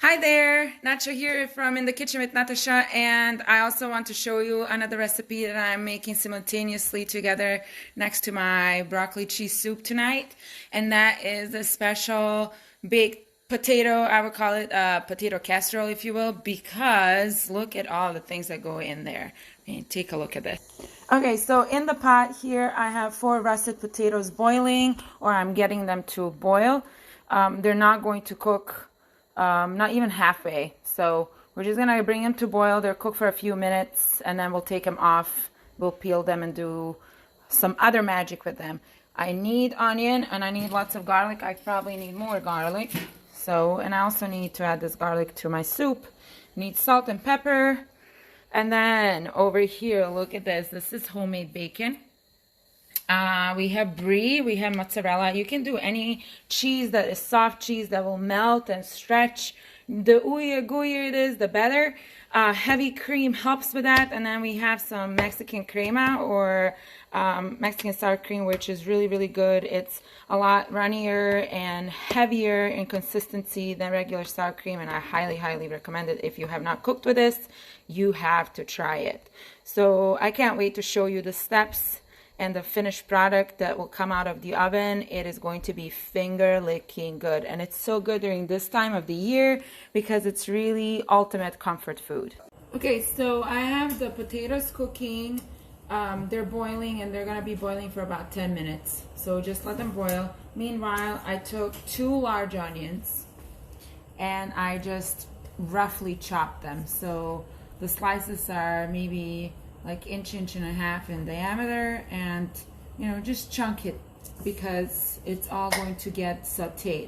Hi there, Nataša here from In the Kitchen with Nataša, and I also want to show you another recipe that I'm making simultaneously together next to my broccoli cheese soup tonight, and that is a special baked potato. I would call it a potato casserole, if you will, because look at all the things that go in there. Take a look at this. Okay, so in the pot here I have 4 russet potatoes boiling, or I'm getting them to boil. They're not going to cook not even halfway. So we're just gonna bring them to boil. They'll cook for a few minutes and then we'll take them off. We'll peel them and do some other magic with them. I need onion and I need lots of garlic. I probably need more garlic. And I also need to add this garlic to my soup. Need salt and pepper. And then over here, look at this. This is homemade bacon. We have brie, we have mozzarella. You can do any cheese that is soft cheese that will melt and stretch. The gooier it is, the better. Heavy cream helps with that. And then we have some Mexican crema or Mexican sour cream, which is really, really good. It's a lot runnier and heavier in consistency than regular sour cream. And I highly, highly recommend it. If you have not cooked with this, you have to try it. So I can't wait to show you the steps and the finished product that will come out of the oven. It is going to be finger-licking good. And it's so good during this time of the year because it's really ultimate comfort food. Okay, so I have the potatoes cooking. They're boiling and they're gonna be boiling for about 10 minutes. So just let them boil. Meanwhile, I took 2 large onions and I just roughly chopped them. So the slices are maybe like inch and a half in diameter, and just chunk it because it's all going to get sauteed.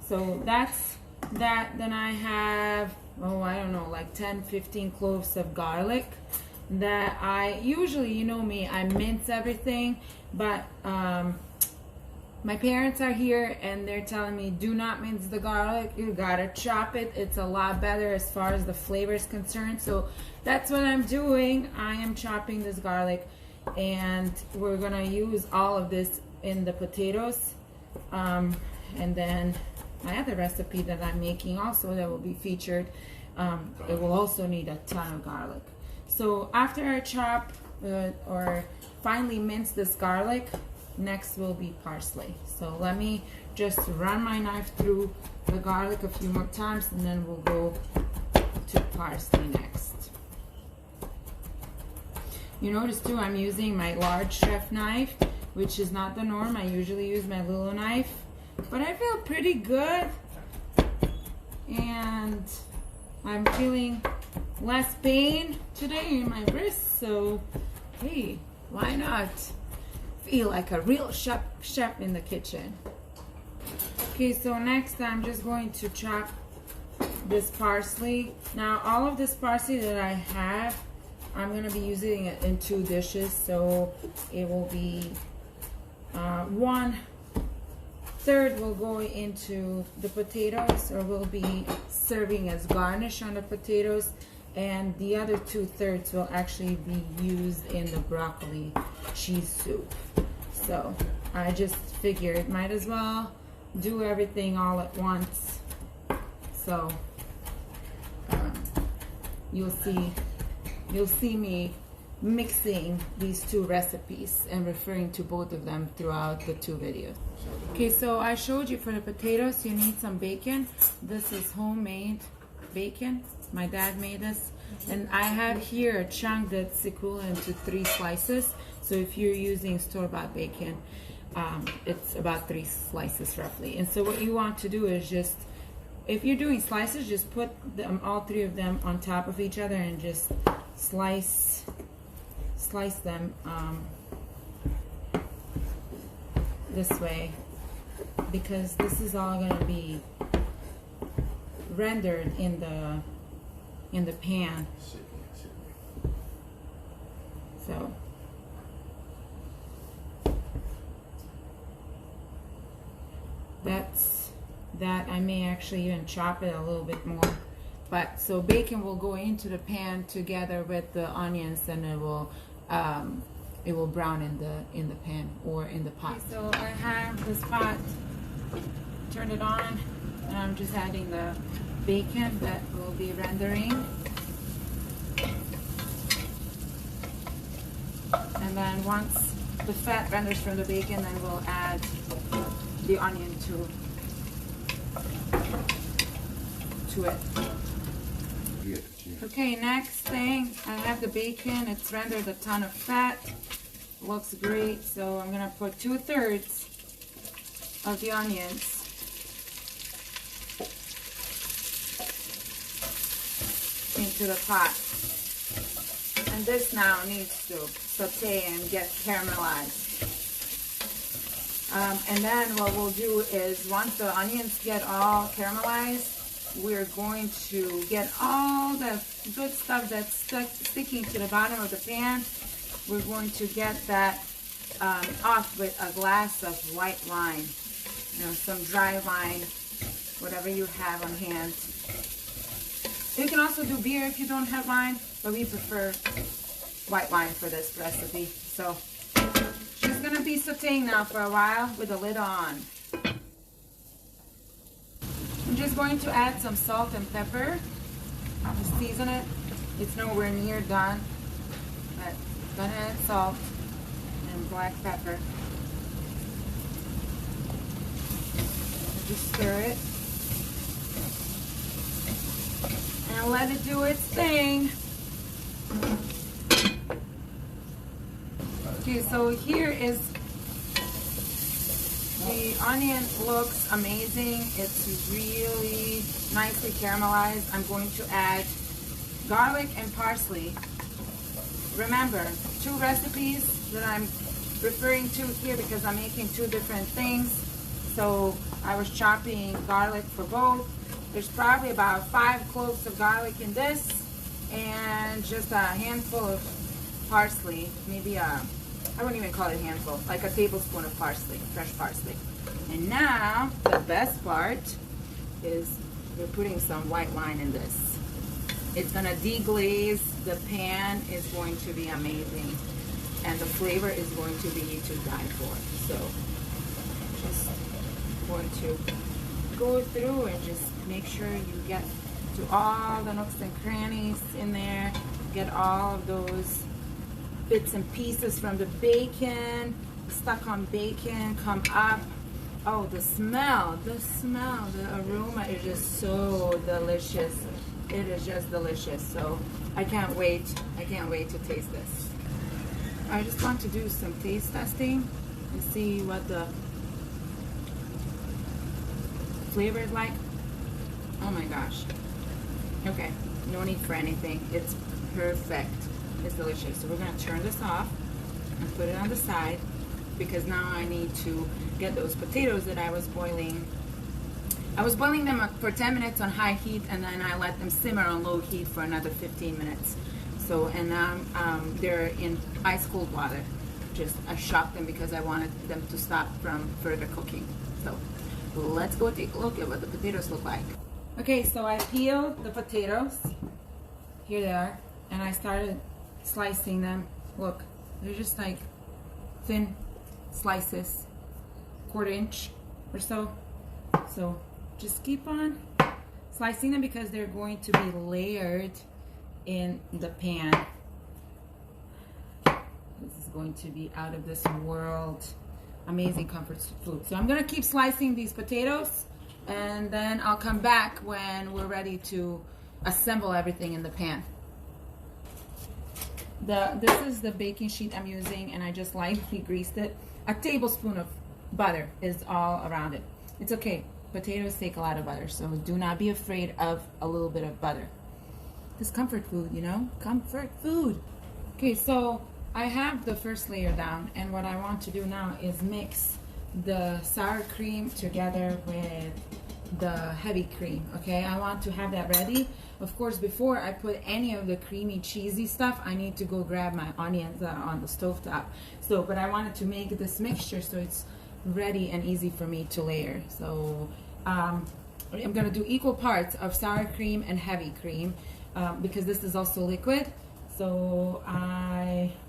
So that's that. Then I have, I don't know, like 10-15 cloves of garlic that I usually, you know me, I mince everything, but my parents are here and they're telling me do not mince the garlic, you gotta chop it. It's a lot better as far as the flavor is concerned. So that's what I'm doing. I am chopping this garlic and we're gonna use all of this in the potatoes. And then my other recipe that I'm making also that will be featured, it will also need a ton of garlic. So after I chop or finally mince this garlic, next will be parsley. So let me just run my knife through the garlic a few more times and then we'll go to parsley next. You notice too, I'm using my large chef knife, which is not the norm. I usually use my little knife, but I feel pretty good and I'm feeling less pain today in my wrist, so hey, why not feel like a real chef in the kitchen. Okay, so next I'm just going to chop this parsley. Now all of this parsley that I have, I'm going to be using it in 2 dishes, so it will be 1/3 will go into the potatoes, or will be serving as garnish on the potatoes, and the other 2/3 will actually be used in the broccoli cheese soup. So I just figured might as well do everything all at once. So you'll see me mixing these 2 recipes and referring to both of them throughout the 2 videos. Okay, so I showed you for the potatoes you need some bacon. This is homemade bacon. My dad made this, and I have here a chunk that's equivalent to 3 slices. So if you're using store-bought bacon, it's about 3 slices roughly. And so what you want to do is just, if you're doing slices, just put them, all 3 of them on top of each other and just slice them this way, because this is all going to be rendered in the pan. So that's that. I may actually even chop it a little bit more, but so bacon will go into the pan together with the onions, and it will brown in the pan or in the pot. Okay, so I have this pot, turn it on, and I'm just adding the bacon that we'll be rendering. And then once the fat renders from the bacon, then we'll add the onion to it. Okay, next thing, I have the bacon. It's rendered a ton of fat. Looks great, so I'm gonna put 2/3 of the onions into the pot. And this now needs to saute and get caramelized. And then what we'll do is once the onions get all caramelized, we're going to get all the good stuff that's sticking to the bottom of the pan. We're going to get that off with a glass of white wine, you know, some dry wine, whatever you have on hand. You can also do beer if you don't have wine, but we prefer white wine for this recipe. So she's gonna be sauteing now for a while with the lid on. I'm just going to add some salt and pepper to season it. It's nowhere near done, but I'm gonna add salt and black pepper. Just stir it and let it do its thing. Okay, so here is the onion. Looks amazing. It's really nicely caramelized. I'm going to add garlic and parsley. Remember, 2 recipes that I'm referring to here because I'm making 2 different things. So I was chopping garlic for both. There's probably about 5 cloves of garlic in this and just a handful of parsley, maybe I wouldn't even call it a handful, like a tablespoon of parsley, fresh parsley. And now the best part is we're putting some white wine in this. It's gonna deglaze the pan. Is going to be amazing, and the flavor is going to be to die for. So just going to go through and just make sure you get to all the nooks and crannies in there, get all of those bits and pieces from the bacon, stuck on bacon, come up. Oh, the smell, the aroma is just so delicious. It is just delicious. So I can't wait to taste this. I just want to do some taste testing and see what the flavor is like. Oh my gosh. Okay, no need for anything. It's perfect. It's delicious. So we're gonna turn this off and put it on the side because now I need to get those potatoes that I was boiling. I was boiling them for 10 minutes on high heat, and then I let them simmer on low heat for another 15 minutes. So, and now they're in ice cold water. I shocked them because I wanted them to stop from further cooking. So let's go take a look at what the potatoes look like. Okay, so I peeled the potatoes. Here they are. And I started slicing them. Look, they're just like thin slices, 1/4 inch or so. So just keep on slicing them because they're going to be layered in the pan. This is going to be out of this world. Amazing comfort food. So I'm gonna keep slicing these potatoes, and then I'll come back when we're ready to assemble everything in the pan. This is the baking sheet I'm using, and I just lightly greased it. A tablespoon of butter is all around it. It's okay. Potatoes take a lot of butter, so do not be afraid of a little bit of butter. This comfort food, you know? Comfort food. Okay, so I have the first layer down, and what I want to do now is mix the sour cream together with the heavy cream. Okay, I want to have that ready. Of course, before I put any of the creamy cheesy stuff, I need to go grab my onions on the stovetop. So, but I wanted to make this mixture so it's ready and easy for me to layer. So I'm gonna do equal parts of sour cream and heavy cream because this is also liquid. So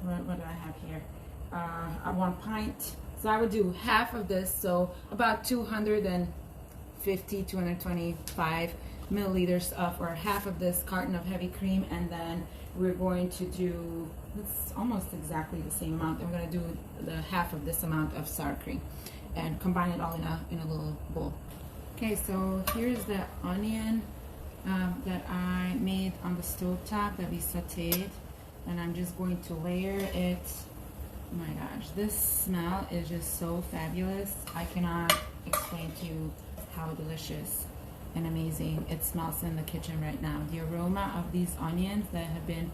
what do I have here? 1 pint. So I would do half of this, so about 250, 225 milliliters of, or half of this carton of heavy cream, and then we're going to do, it's almost exactly the same amount. I'm going to do the half of this amount of sour cream and combine it all in a little bowl. Okay, so here's the onion that I made on the stove top that we sauteed, and I'm just going to layer it. Oh my gosh, this smell is just so fabulous. I cannot explain to you how delicious and amazing it smells in the kitchen right now. The aroma of these onions that have been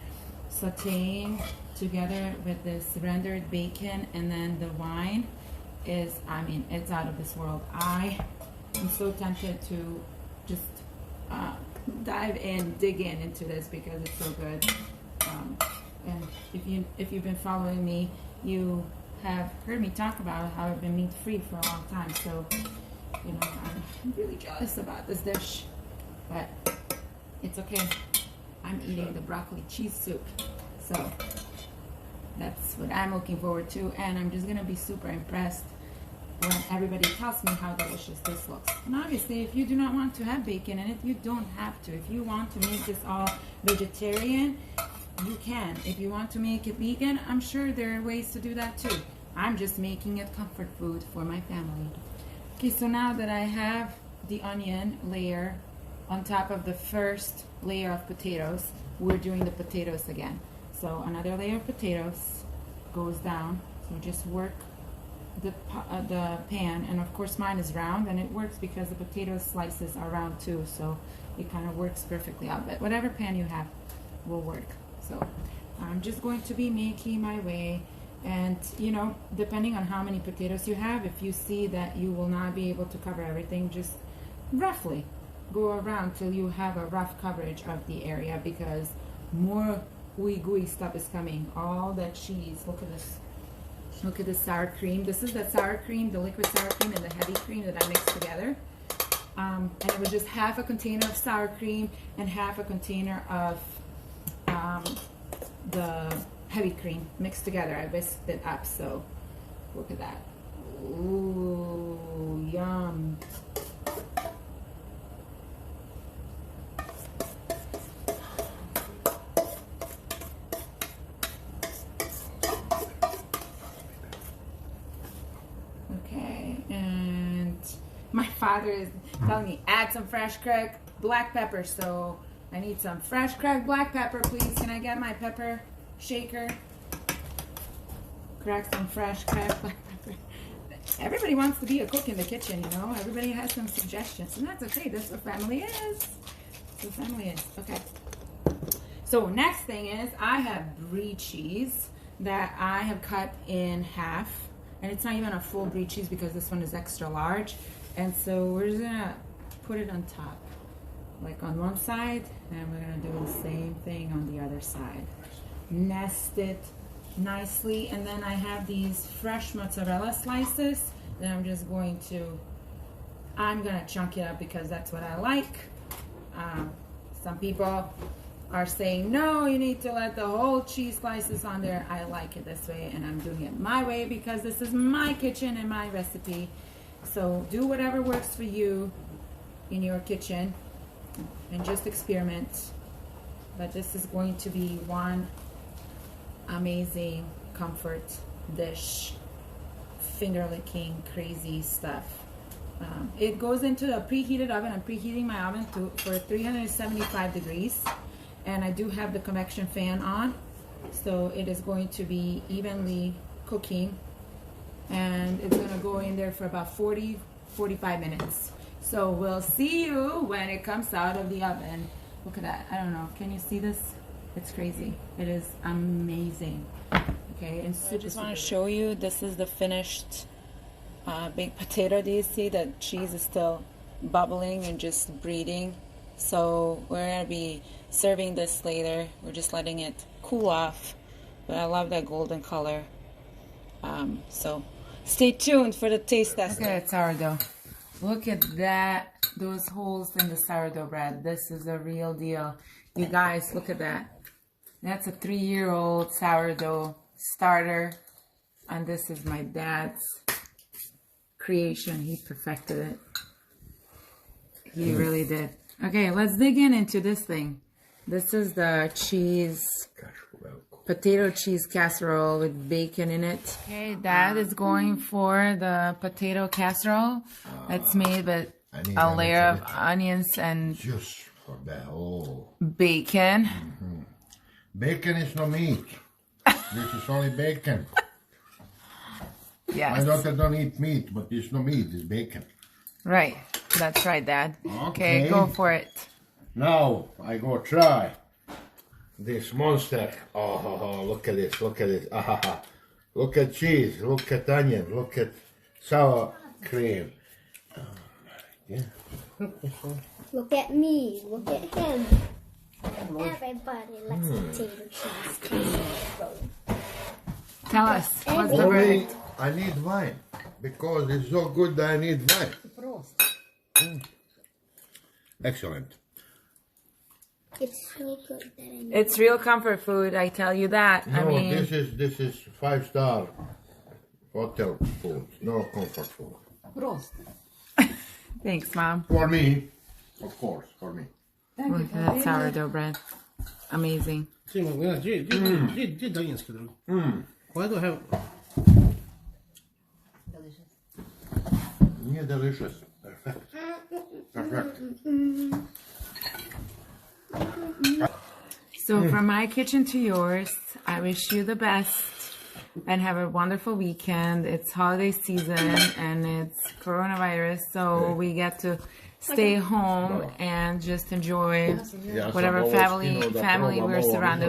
sauteing together with this rendered bacon and then the wine is, I mean, it's out of this world. I am so tempted to just dive in, dig into this because it's so good. And if you've been following me, you have heard me talk about how I've been meat free for a long time. So, you know, I'm really jealous about this dish, but it's okay. I'm eating the broccoli cheese soup. So that's what I'm looking forward to, and I'm just gonna be super impressed when everybody tells me how delicious this looks. And obviously, if you do not want to have bacon in it, you don't have to. If you want to make this all vegetarian, you can. If you want to make it vegan, I'm sure there are ways to do that too. I'm just making it comfort food for my family. Okay, so now that I have the onion layer on top of the first layer of potatoes, we're doing the potatoes again. So another layer of potatoes goes down. So just work the pan, and of course mine is round, and it works because the potato slices are round too, so it kind of works perfectly out. But whatever pan you have will work. So I'm just going to be making my way, and you know, depending on how many potatoes you have, if you see that you will not be able to cover everything, just roughly go around till you have a rough coverage of the area, because more gooey stuff is coming. All that cheese. Look at this. Look at the sour cream. This is the sour cream, the liquid sour cream, and the heavy cream that I mixed together. And it was just half a container of sour cream and half a container of the heavy cream mixed together. I whisked it up. So look at that. Ooh, yum. My father is telling me, add some fresh cracked black pepper. So I need some fresh cracked black pepper, please. Can I get my pepper shaker? Crack some fresh cracked black pepper. Everybody wants to be a cook in the kitchen, you know. Everybody has some suggestions, and that's okay. That's what family is. That's what family is. Okay. So next thing is I have brie cheese that I have cut in half. And it's not even a full brie cheese because this one is extra large. And so we're just gonna put it on top, like on one side, and we're gonna do the same thing on the other side. Nest it nicely, and then I have these fresh mozzarella slices that I'm just going to, I'm gonna chunk it up because that's what I like. Some people are saying, no, you need to let the whole cheese slices on there. I like it this way, and I'm doing it my way because this is my kitchen and my recipe. So do whatever works for you in your kitchen and just experiment. But this is going to be one amazing comfort dish, finger licking crazy stuff. It goes into a preheated oven. I'm preheating my oven for 375 degrees, and I do have the convection fan on, so it is going to be evenly cooking, and it's going to go in there for about 40-45 minutes. So we'll see you when it comes out of the oven. Look at that. I don't know, can you see this? It's crazy. It is amazing. Okay, and I just want to show you, this is the finished baked potato. Do you see that cheese is still bubbling and just breathing? So we're going to be serving this later. We're just letting it cool off, but I love that golden color. So stay tuned for the taste test. Look at that sourdough. Look at that, those holes in the sourdough bread. This is a real deal. You guys, look at that. That's a 3-year-old sourdough starter, and this is my dad's creation. He perfected it. He really did. Okay, let's dig into this thing. This is the cheese, potato cheese casserole with bacon in it. Okay, Dad is going for the potato casserole. It's made with a layer of onions and just for the whole bacon. Bacon is no meat. This is only bacon. Yes. My daughter don't eat meat, but it's no meat, it's bacon. Right. That's right, Dad. Okay. Go for it. Now I go try this monster. Oh, look at this, look at this. Look at cheese, look at onion, look at sour cream. Yeah. Look at me, look at him. Everybody likes potato cheese casserole. Tell us, what's the For me, verdict? I need wine because it's so good that I need wine. Excellent. It's so good that I need. It's real comfort food, I tell you that. No, I mean, this is 5-star hotel food, no comfort food. thanks, Mom. For me, of course, for me. Look at that sourdough bread. Amazing. Gdzie Danielski drogi? Why do I have... Yeah, delicious. Perfect. Perfect. So from my kitchen to yours, I wish you the best and have a wonderful weekend. It's holiday season and it's coronavirus, so we get to stay home and just enjoy whatever family we're surrounded